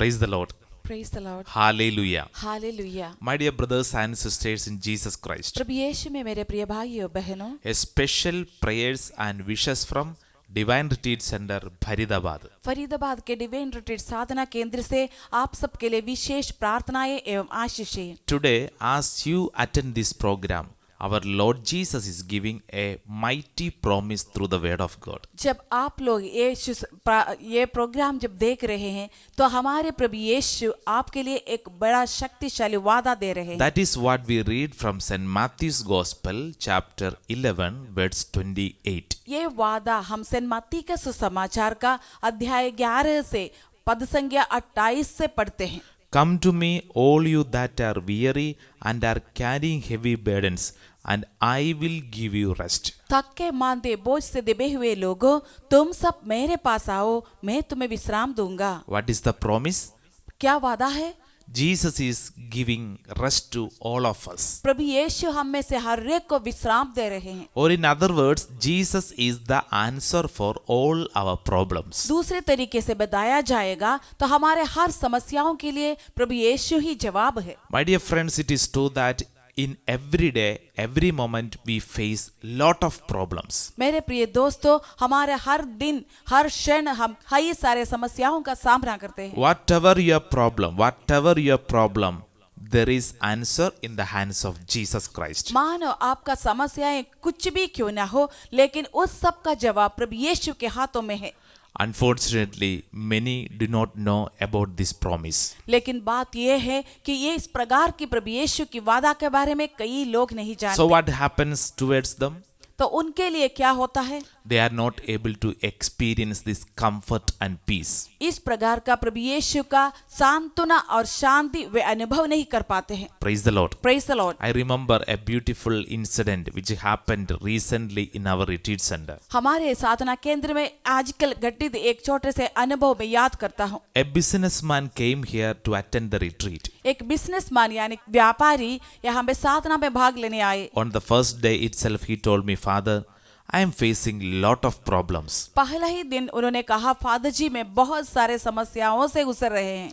Praise the Lord. Praise the Lord. Hallelujah. Hallelujah. My dear brothers and sisters in Jesus Christ, प्रभु यीशु में मेरे प्रिय भाइयों बहनों, a special prayers and wishes from Divine Retreat Center, Faridabad. Faridabad के divine retreat साधना केंद्र से आप सबके लिए विशेष प्रार्थनाएं एवं आशीषें। Today, as you attend this program, our Lord Jesus is giving a mighty promise through the Word of God. जब आप लोग ये प्रोग्राम जब देख रहे हैं तो हमारे प्रभु यीशु आपके लिए एक बड़ा शक्तिशाली वादा दे रहे हैं। That is what we read from St. Matthew's Gospel, chapter 11, verse 28. ये वादा हम सेंट मत्ती के सुसमाचार का अध्याय 11 से पद संख्या 28 से पढ़ते हैं। Come to me, all you that are weary and are carrying heavy burdens, and I will give you rest. थके मांदे बोझ से दबे हुए लोगों, तुम सब मेरे पास आओ, मैं तुम्हें विश्राम दूंगा। What is the promise? क्या वादा है? Jesus is giving rest to all of us. प्रभु यीशु हम में से हर एक को विश्राम दे रहे हैं। Or in other words, Jesus is the answer for all our problems. दूसरे तरीके से बताया जाएगा तो हमारे हर समस्याओं के लिए प्रभु यीशु ही जवाब है। My dear friends, it is true that in every day, every moment we face lot of problems. मेरे प्रिय दोस्तों, हमारे हर दिन हर क्षण हम कई सारे समस्याओं का सामना करते हैं। Whatever your problem, there is answer in the hands of Jesus Christ. मानो आपका समस्याएं कुछ भी क्यों ना हो, लेकिन उस सब का जवाब प्रभु यीशु के हाथों में है। Unfortunately, many do not know about this promise. लेकिन बात यह है कि ये इस प्रकार की प्रभु यीशु की वादा के बारे में कई लोग नहीं जानते। So what happens towards them? तो उनके लिए क्या होता है? They are not able to experience this comfort and peace. इस प्रकार का प्रभु यीशु का सांत्वना और शांति वे अनुभव नहीं कर पाते हैं। Praise the Lord. Praise the Lord. I remember a beautiful incident which happened recently in our retreat center. हमारे साधना केंद्र में आजकल घटित एक छोटे से अनुभव में याद करता हूँ। A businessman came here to attend the retreat. एक बिजनेसमैन यानी व्यापारी यहाँ पे साधना में भाग लेने आए। On the first day itself, he told me, Father, I am facing lot of problems. पहला ही दिन उन्होंने कहा, फादर जी मैं बहुत सारे समस्याओं से गुजर रहे हैं।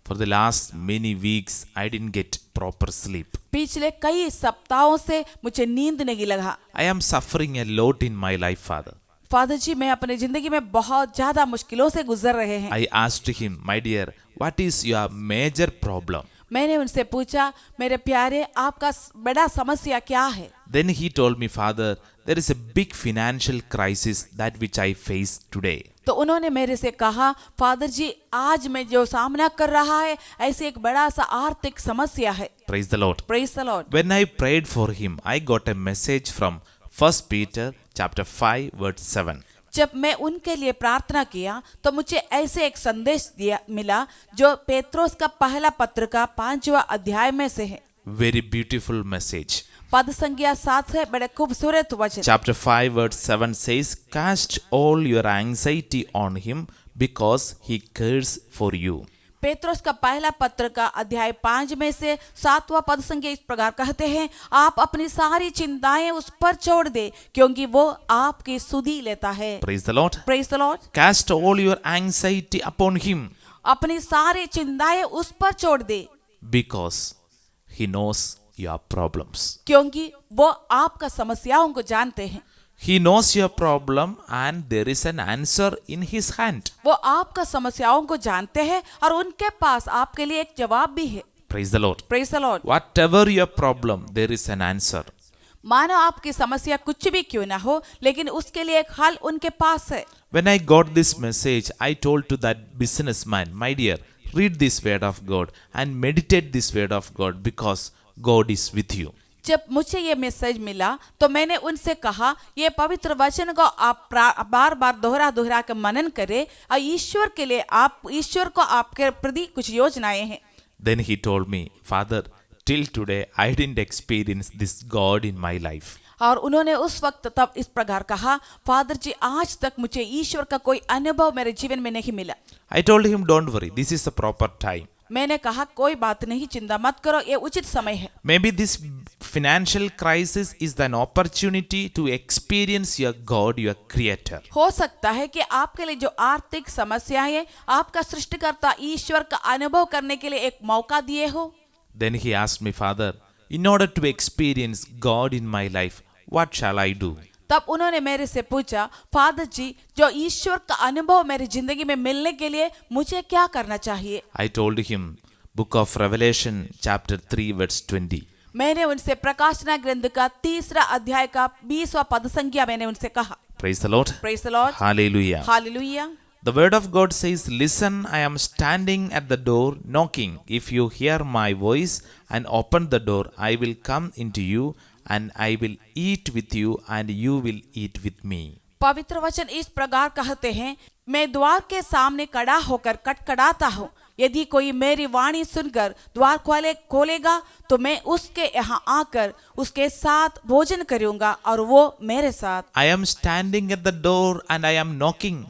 For the last many weeks, I didn't get proper sleep. पिछले कई सप्ताहों से मुझे नींद नहीं लगा। I am suffering a lot in my life, Father. Father ji मैं अपनी जिंदगी में बहुत ज्यादा मुश्किलों से गुजर रहे हैं। I asked him, my dear, what is your major problem? मैंने उनसे पूछा, मेरे प्यारे आपका बड़ा समस्या क्या है? Then he told me, Father, there is a big financial crisis that which I face today. तो उन्होंने मेरे से कहा, फादर जी आज मैं जो सामना कर रहा है ऐसे एक बड़ा सा आर्थिक समस्या है। Praise the Lord. Praise the Lord. When I prayed for him, I got a message from 1 Peter chapter 5 verse 7. जब मैं उनके लिए प्रार्थना किया तो मुझे ऐसे एक संदेश मिला जो पेत्रोस का पहला पत्र का 5वां अध्याय में से है। Very beautiful message. पद संख्या 7 है, बड़े खूबसूरत वचन। Chapter 5 verse 7 says, Cast all your anxiety on him because he cares for you. Petros का पहला पत्र का अध्याय 5 में से 7वां पद संख्या इस प्रकार कहते हैं, आप अपनी सारी चिंताएं उस पर छोड़ दे क्योंकि वो आपकी सुधि लेता है। Praise the Lord. Praise the Lord. Cast all your anxiety upon him अपनी सारी चिंताएं उस पर छोड़ दे because he knows your problems. क्योंकि वो आपका समस्याओं को जानते हैं। He knows your problem and there is an answer in his hand. वो आपका समस्याओं को जानते हैं और उनके पास आपके लिए एक जवाब भी है। Praise the Lord. Praise the Lord. Whatever your problem, there is an answer. मानो आपकी समस्या कुछ भी क्यों ना हो, लेकिन उसके लिए एक हल उनके पास है। When I got this message, I told to that businessman, my dear, read this word of God and meditate this word of God because God is with you. जब मुझे ये मैसेज मिला तो मैंने उनसे कहा, ये पवित्र वचन को आप बार बार दोहरा के मनन करें और ईश्वर के लिए ईश्वर को आपके प्रति कुछ योजनाएं हैं। Then he told me, Father, till today I didn't experience this God in my life. और उन्होंने उस वक्त तब इस प्रकार कहा, फादर जी आज तक मुझे ईश्वर का कोई अनुभव मेरे जीवन में नहीं मिला। I told him, don't worry, this is the proper time. मैंने कहा कोई बात नहीं, चिंता मत करो, ये उचित समय है। Maybe this financial crisis is an opportunity to experience your God, your creator. हो सकता है कि आपके लिए जो आर्थिक समस्याएं हैं आपका सृष्टिकर्ता ईश्वर का अनुभव करने के लिए एक मौका दिए हो। Then he asked me, Father, in order to experience God in my life, what shall I do? तब उन्होंने मेरे से पूछा, फादर जी, जो ईश्वर का अनुभव मेरी जिंदगी में मिलने के लिए मुझे क्या करना चाहिए? I told him, Book of Revelation, chapter 3, verse 20. मैंने उनसे प्रकाशना ग्रंथ का 3 अध्याय का 20वां पद संख्या मैंने उनसे कहा। Praise the Lord. Praise the Lord, Hallelujah. Hallelujah. The word of God says, Listen, I am standing at the door knocking. If you hear my voice and open the door, I will come into you and I will eat with you and you will eat with me. पवित्र वचन इस प्रकार कहते हैं, मैं द्वार के सामने खड़ा होकर कटकटाता हूँ। यदि कोई मेरी वाणी सुनकर द्वार खोलेगा तो मैं उसके यहाँ आकर उसके साथ भोजन करूंगा और वो मेरे साथ। I am standing at the door and I am knocking.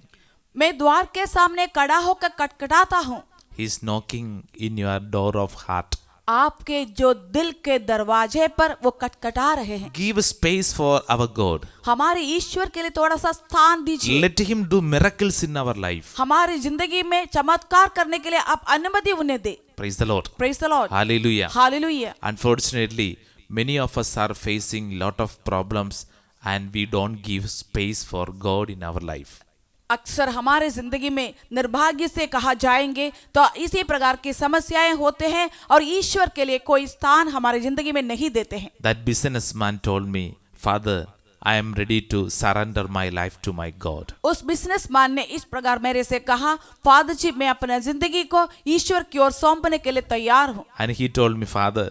मैं द्वार के सामने खड़ा होकर कटकटाता हूँ। He is knocking in your door of heart. आपके जो दिल के दरवाजे पर वो कटकटा रहे हैं। Give space for our God. हमारे ईश्वर के लिए थोड़ा सा स्थान दीजिए। Let him do miracles in our life. हमारी जिंदगी में चमत्कार करने के लिए आप अनुमति उन्हें दे। Praise the Lord. Praise the Lord, Hallelujah. Hallelujah. Unfortunately, many of us are facing lot of problems and we don't give space for God in our life. अक्सर हमारे जिंदगी में निर्भाग्य से कहा जाएंगे तो इसी प्रकार की समस्याएं होते हैं और ईश्वर के लिए कोई स्थान हमारी जिंदगी में नहीं देते हैं। That businessman told me, Father, I am ready to surrender my life to my God. उस बिजनेसमैन ने इस प्रकार मेरे से कहा, फादर जी, मैं अपना जिंदगी को ईश्वर की ओर सौंपने के लिए तैयार हूँ। And he told me, Father,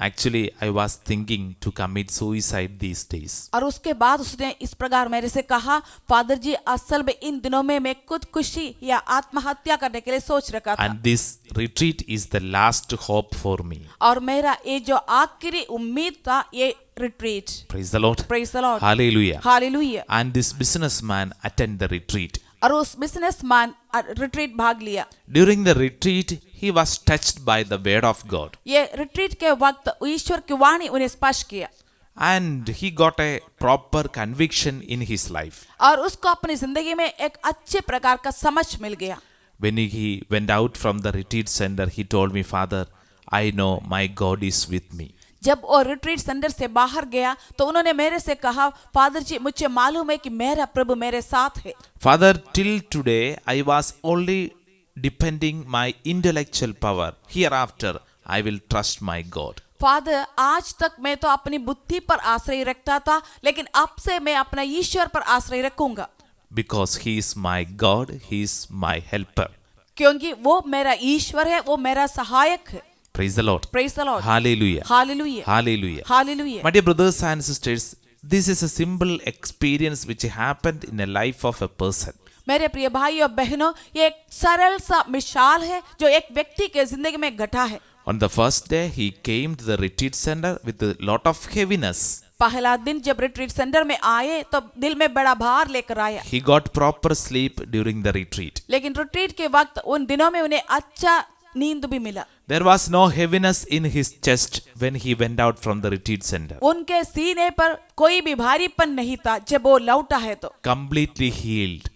actually I was thinking to commit suicide these days. और उसके बाद उसने इस प्रकार मेरे से कहा, फादर जी, असल में इन दिनों में मैं खुदकुशी या आत्महत्या करने के लिए सोच रखा था। And this retreat is the last hope for me. और मेरा ये जो आखिरी उम्मीद था, ये retreat. Praise the Lord. Praise the Lord, Hallelujah. Hallelujah. And this businessman attended the retreat. और उस बिजनेसमैन रिट्रीट भाग लिया। During the retreat, he was touched by the word of God. ये रिट्रीट के वक्त ईश्वर की वाणी उन्हें स्पर्श किया And he got a proper conviction in his life. और उसको अपनी जिंदगी में एक अच्छे प्रकार का समझ मिल गया। When he went out from the retreat center, he told me, Father, I know my God is with me. जब वो रिट्रीट सेंटर से बाहर गया तो उन्होंने मेरे से कहा, फादर जी, मुझे मालूम है कि मेरा प्रभु मेरे साथ है। Father, till today, I was only depending my intellectual power. Hereafter, I will trust my God. Father, आज तक मैं तो अपनी बुद्धि पर आश्रय रखता था, लेकिन अब से मैं अपना ईश्वर पर आश्रय रखूंगा। Because he is my God, he is my helper. क्योंकि वो मेरा ईश्वर है, वो मेरा सहायक है। Praise the Lord. Praise the Lord, Hallelujah. Hallelujah, Hallelujah. Hallelujah. My dear brothers and sisters, this is a simple experience which happened in a life of a person. मेरे प्रिय भाई और बहनों, ये एक सरल सा मिसाल है जो एक व्यक्ति के जिंदगी में घटा है। On the first day, he came to the retreat center with a lot of heaviness. पहला दिन जब रिट्रीट सेंटर में आए तो दिल में बड़ा भार लेकर आया। He got proper sleep during the retreat. लेकिन रिट्रीट के वक्त उन दिनों में उन्हें अच्छा नींद भी मिला। There was no heaviness in his chest when he went out from the retreat center. उनके सीने पर कोई भी भारीपन नहीं था जब वो लौटा है तो। Completely healed.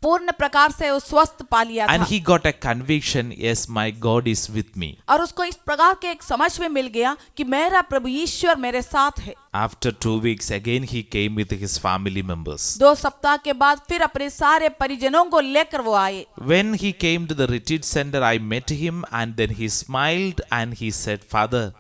पूर्ण प्रकार से वो स्वस्थ पा लिया And था he got a conviction, yes, my God is with me. और उसको इस प्रकार के एक समझ में मिल गया कि मेरा प्रभु ईश्वर मेरे साथ है। After 2 weeks, again he came with his family members. 2 सप्ताह के बाद फिर अपने सारे परिजनों को लेकर वो आए। When he came to the retreat center, I met him and then he smiled and he said, Father,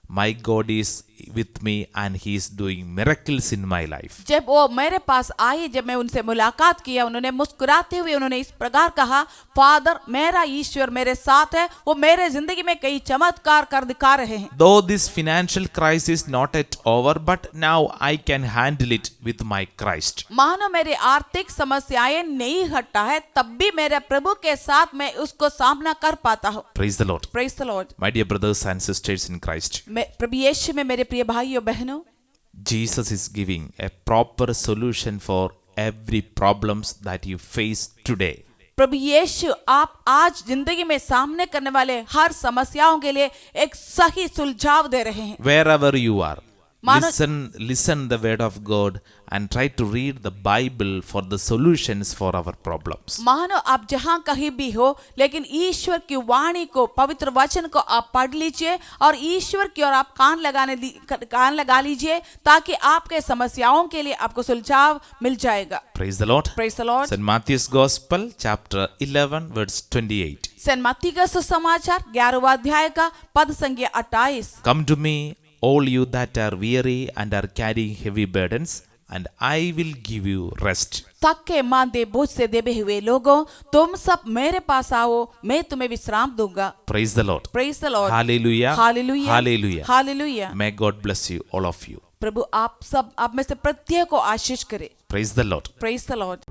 my God is with me and he is doing miracles in my life. जब वो मेरे पास आए, जब मैं उनसे मुलाकात किया, उन्होंने मुस्कुराते हुए उन्होंने इस प्रकार कहा, फादर, मेरा ईश्वर मेरे साथ है, वो मेरे जिंदगी में कई चमत्कार कर दिखा रहे हैं। Though this financial crisis is not yet over, but now I can handle it with my Christ. मानो मेरी आर्थिक समस्याएं नहीं हटा है, तब भी मेरे प्रभु के साथ मैं उसको सामना कर पाता हूँ। Praise the Lord. Praise the Lord. My dear brothers and sisters in Christ, प्रभु यीशु में मेरे प्रिय भाइयों बहनों, Jesus is giving a proper solution for every problems that you face today. प्रभु यीशु आप आज जिंदगी में सामने करने वाले हर समस्याओं के लिए एक सही सुलझाव दे रहे हैं। Wherever you are, मानो Listen the word of God and try to read the Bible for the solutions for our problems. मानो आप जहाँ कहीं भी हो, लेकिन ईश्वर की वाणी को, पवित्र वचन को आप पढ़ लीजिए और ईश्वर की ओर आप कान लगा लीजिए, ताकि आपके समस्याओं के लिए आपको सुलझाव मिल जाएगा। Praise the Lord. Praise the Lord. St. Matthew's Gospel, chapter 11, verse 28. Saint मत्ती का सुसमाचार 11वां अध्याय का पद संख्या 28। Come to me, all you that are weary and are carrying heavy burdens, and I will give you rest. थके मांदे बोझ से दबे हुए लोगों, तुम सब मेरे पास आओ, मैं तुम्हें विश्राम दूंगा। Praise the Lord. Praise the Lord. Hallelujah. Hallelujah. Hallelujah. Hallelujah. May God bless you, all of you. प्रभु आप में से प्रत्येक को आशीष करे। Praise the Lord. Praise the Lord.